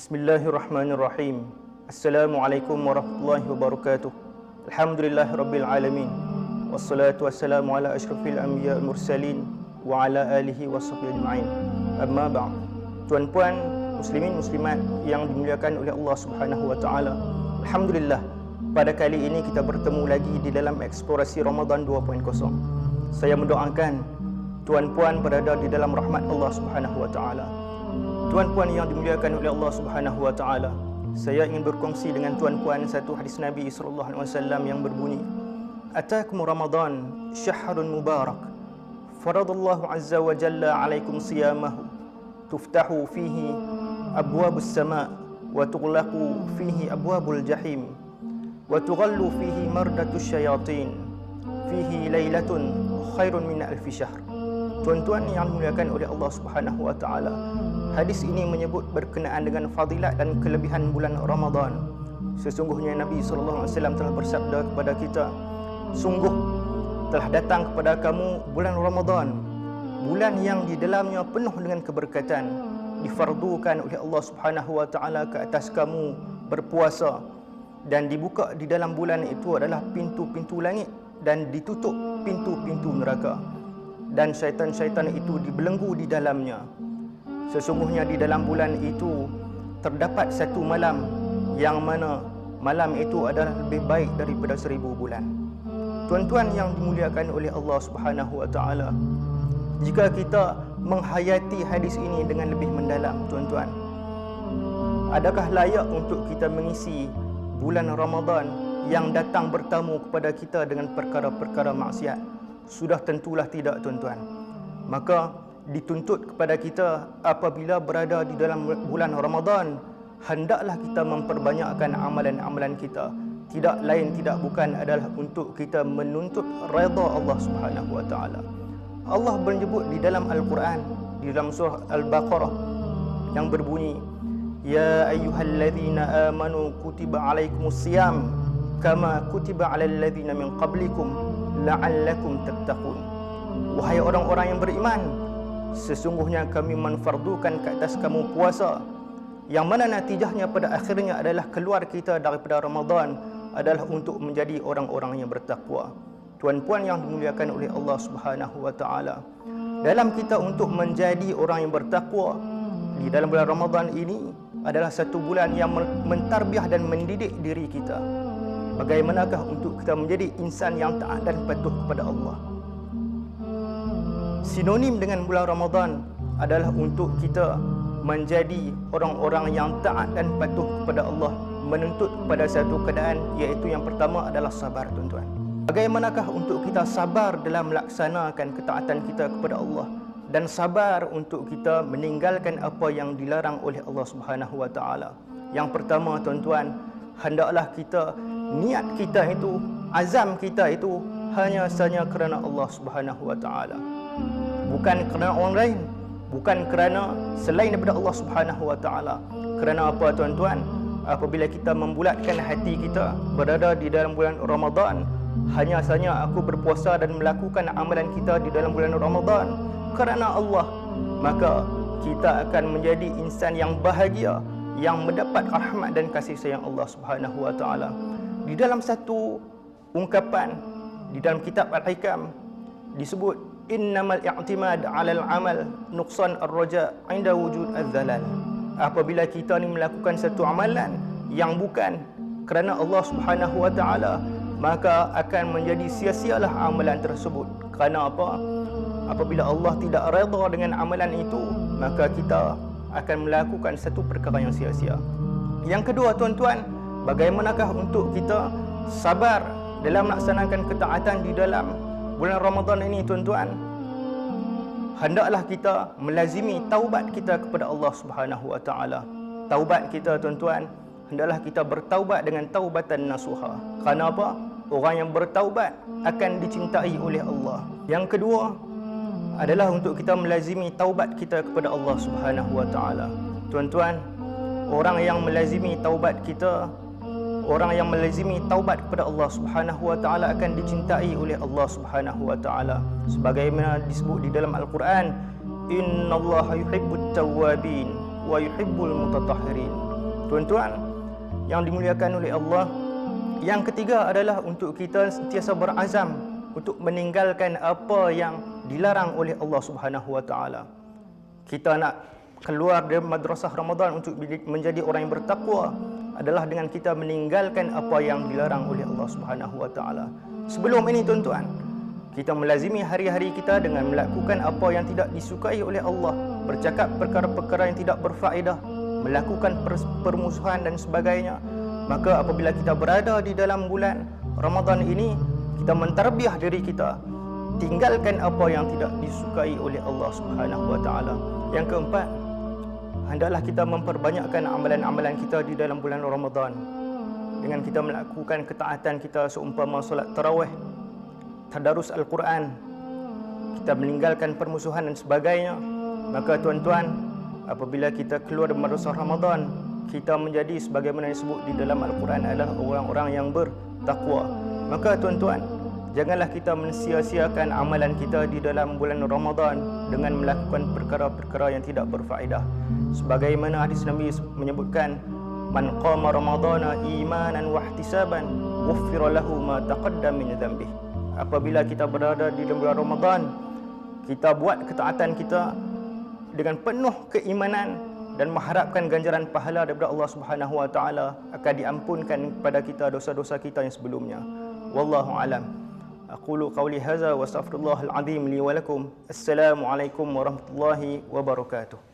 Bismillahirrahmanirrahim. Assalamualaikum warahmatullahi wabarakatuh. Alhamdulillah rabbil alamin. Wassalatu wassalamu ala asyrafil anbiya wal mursalin wa ala alihi washabbihi ajma'in. Amma ba'd. Tuan-puan muslimin muslimat yang dimuliakan oleh Allah Subhanahu wa taala. Alhamdulillah, pada kali ini kita bertemu lagi di dalam eksplorasi Ramadan 2.0. Saya mendoakan tuan-puan berada di dalam rahmat Allah Subhanahu wa taala. Tuan-puan yang dimuliakan oleh Allah Subhanahu wa taala, saya ingin berkongsi dengan tuan-puan satu hadis Nabi sallallahu alaihi wasallam yang berbunyi, "Atakum Ramadan syahrun mubarak, faradallahu azza wa jalla 'alaikum siyamahu, tuftahu fihi abwabus sama' wa tughlaqu fihi abwabul jahim, wa tughallu fihi mardatus syayatin, fihi lailatun khairun min alfi syahr." Tuan-tuan yang dimuliakan oleh Allah Subhanahu wa taala, hadis ini menyebut berkenaan dengan fadilat dan kelebihan bulan Ramadan. Sesungguhnya Nabi sallallahu alaihi wasallam telah bersabda kepada kita, sungguh telah datang kepada kamu bulan Ramadan, bulan yang di dalamnya penuh dengan keberkatan. Difardukan oleh Allah Subhanahu wa taala ke atas kamu berpuasa, dan dibuka di dalam bulan itu adalah pintu-pintu langit dan ditutup pintu-pintu neraka, dan syaitan-syaitan itu dibelenggu di dalamnya. Sesungguhnya di dalam bulan itu terdapat satu malam yang mana malam itu adalah lebih baik daripada 1000 bulan. Tuan-tuan yang dimuliakan oleh Allah Subhanahu wa taala, jika kita menghayati hadis ini dengan lebih mendalam, tuan-tuan, adakah layak untuk kita mengisi bulan Ramadan yang datang bertamu kepada kita dengan perkara-perkara maksiat? Sudah tentulah tidak, tuan-tuan. Maka dituntut kepada kita apabila berada di dalam bulan Ramadan, hendaklah kita memperbanyakkan amalan-amalan kita. Tidak lain tidak bukan adalah untuk kita menuntut redha Allah Subhanahu wa taala. Allah menyebut di dalam Al-Quran, di dalam surah Al-Baqarah yang berbunyi, "Ya ayyuhalladzina amanu kutiba alaikumusiyam kama kutiba alal ladzina min qablikum la'allakum tattaqun." Wahai orang-orang yang beriman, sesungguhnya kami menfardukan ke atas kamu puasa, yang mana natijahnya pada akhirnya adalah keluar kita daripada Ramadan adalah untuk menjadi orang-orang yang bertakwa. Tuan-puan yang dimuliakan oleh Allah Subhanahu wa taala, dalam kita untuk menjadi orang yang bertakwa di dalam bulan Ramadan ini adalah satu bulan yang mentarbiah dan mendidik diri kita. Bagaimanakah untuk kita menjadi insan yang taat dan patuh kepada Allah? Sinonim dengan bulan Ramadan adalah untuk kita menjadi orang-orang yang taat dan patuh kepada Allah, menuntut kepada satu keadaan, iaitu yang pertama adalah sabar, tuan-tuan. Bagaimanakah untuk kita sabar dalam melaksanakan ketaatan kita kepada Allah, dan sabar untuk kita meninggalkan apa yang dilarang oleh Allah Subhanahu wa taala? Yang pertama, tuan-tuan, hendaklah kita, niat kita itu, azam kita itu hanya sahaja kerana Allah Subhanahu wa taala, bukan kerana orang lain, bukan kerana selain daripada Allah Subhanahu wa taala. Kerana apa, tuan-tuan? Apabila kita membulatkan hati kita berada di dalam bulan Ramadan, hanya sahaja aku berpuasa dan melakukan amalan kita di dalam bulan Ramadan kerana Allah, maka kita akan menjadi insan yang bahagia, yang mendapat rahmat dan kasih sayang Allah Subhanahu wa taala. Di dalam satu ungkapan di dalam kitab Al-Hikam disebut, innamal i'timad 'alal 'amal nuqsan ar-raja 'inda wujud az-zalal. Apabila kita ni melakukan satu amalan yang bukan kerana Allah Subhanahu wa taala, maka akan menjadi sia-sialah amalan tersebut. Kerana apa? Apabila Allah tidak redha dengan amalan itu, maka kita akan melakukan satu perkara yang sia-sia. Yang kedua, tuan-tuan, bagaimanakah untuk kita sabar dalam melaksanakan ketaatan di dalam bulan Ramadan ini, tuan-tuan? Hendaklah kita melazimi taubat kita kepada Allah Subhanahu wa taala. Taubat kita, tuan-tuan, hendaklah kita bertaubat dengan taubatan nasuha. Kerana apa? Orang yang bertaubat akan dicintai oleh Allah. Yang kedua adalah untuk kita melazimi taubat kita kepada Allah Subhanahu wa taala. Tuan-tuan, orang yang melazimi taubat kita, orang yang melazimi taubat kepada Allah Subhanahu wa taala akan dicintai oleh Allah Subhanahu wa taala. Sebagaimana disebut di dalam Al-Quran, innallaha yuhibbut tawwabin wa yuhibbul mutatahhirin. Tuan-tuan yang dimuliakan oleh Allah, yang ketiga adalah untuk kita sentiasa berazam untuk meninggalkan apa yang dilarang oleh Allah Subhanahu wa taala. Kita nak keluar dari madrasah Ramadan untuk menjadi orang yang bertakwa adalah dengan kita meninggalkan apa yang dilarang oleh Allah Subhanahu wa taala. Sebelum ini tuan-tuan, kita melazimi hari-hari kita dengan melakukan apa yang tidak disukai oleh Allah, bercakap perkara-perkara yang tidak berfaedah, melakukan permusuhan dan sebagainya. Maka apabila kita berada di dalam bulan Ramadan ini, kita mentarbiah diri kita, tinggalkan apa yang tidak disukai oleh Allah Subhanahu wa taala. Yang keempat, hendaklah kita memperbanyakkan amalan-amalan kita di dalam bulan Ramadan dengan kita melakukan ketaatan kita seumpama solat tarawih, tadarus Al-Quran, kita meninggalkan permusuhan dan sebagainya. Maka tuan-tuan, apabila kita keluar dari madrasah Ramadan, kita menjadi sebagaimana disebut di dalam Al-Quran adalah orang-orang yang bertakwa. Maka tuan-tuan, janganlah kita mensia-siakan amalan kita di dalam bulan Ramadan dengan melakukan perkara-perkara yang tidak berfaedah. Sebagaimana hadis Nabi menyebutkan, man qama ramadana imanan wa ihtisaban ghuffira lahu ma taqaddama min dhanbihi. Apabila kita berada di dalam bulan Ramadan, kita buat ketaatan kita dengan penuh keimanan dan mengharapkan ganjaran pahala daripada Allah Subhanahu wa taala, akan diampunkan kepada kita dosa-dosa kita yang sebelumnya. Wallahu alam. Aqulu qawli hadza wa astaghfirullahal azim li wa lakum. Assalamualaikum warahmatullahi wabarakatuh.